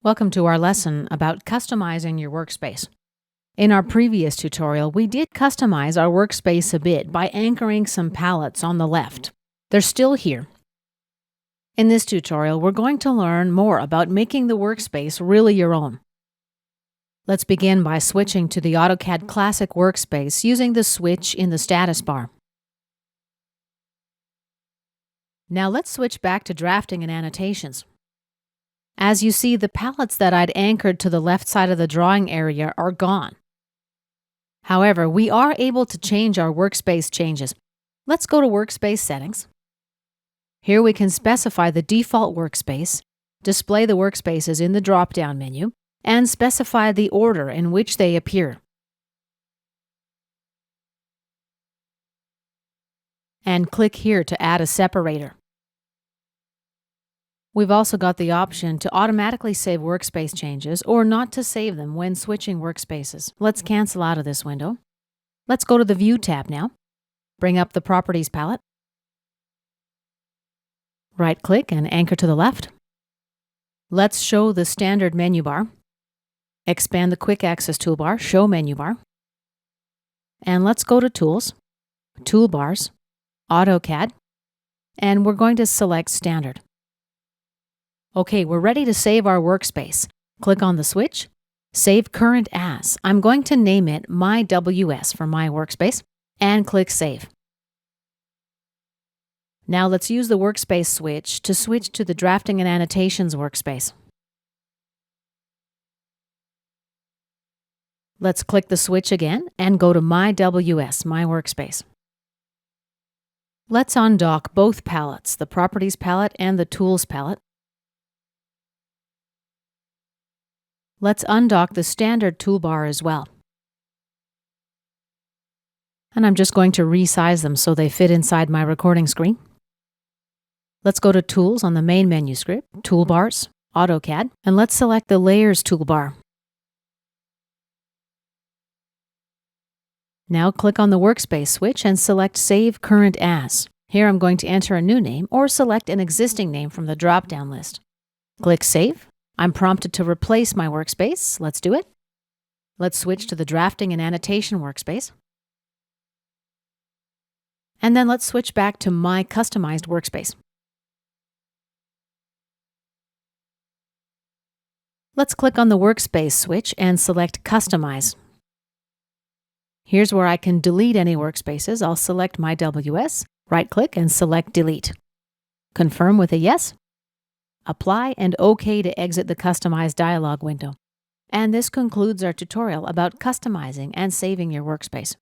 Welcome to our lesson about customizing your workspace. In our previous tutorial, we did customize our workspace a bit by anchoring some palettes on the left. They're still here. In this tutorial, we're going to learn more about making the workspace really your own. Let's begin by switching to the AutoCAD Classic workspace using the switch in the status bar. Now let's switch back to drafting and annotations. As you see, the palettes that I'd anchored to the left side of the drawing area are gone. However, we are able to change our workspace changes. Let's go to Workspace Settings. Here we can specify the default workspace, display the workspaces in the drop-down menu, and specify the order in which they appear. And click here to add a separator. We've also got the option to automatically save workspace changes or not to save them when switching workspaces. Let's cancel out of this window. Let's go to the View tab now. Bring up the Properties palette. Right-click and anchor to the left. Let's show the standard menu bar. Expand the Quick Access toolbar, Show Menu Bar. And let's go to Tools, Toolbars, AutoCAD, and we're going to select Standard. Okay, we're ready to save our workspace. Click on the switch, Save Current As. I'm going to name it My WS for my workspace, and click Save. Now let's use the Workspace switch to switch to the Drafting and Annotations workspace. Let's click the switch again and go to My WS, my workspace. Let's undock both palettes, the Properties palette and the Tools palette. Let's undock the standard toolbar as well. And I'm just going to resize them so they fit inside my recording screen. Let's go to Tools on the main menu script, Toolbars, AutoCAD, and let's select the Layers toolbar. Now click on the Workspace switch and select Save Current As. Here I'm going to enter a new name or select an existing name from the drop-down list. Click Save. I'm prompted to replace my workspace. Let's do it. Let's switch to the Drafting and Annotation workspace. And then let's switch back to My Customized workspace. Let's click on the Workspace switch and select Customize. Here's where I can delete any workspaces. I'll select My WS, right-click and select Delete. Confirm with a yes. Apply and OK to exit the Customize dialog window. And this concludes our tutorial about customizing and saving your workspace.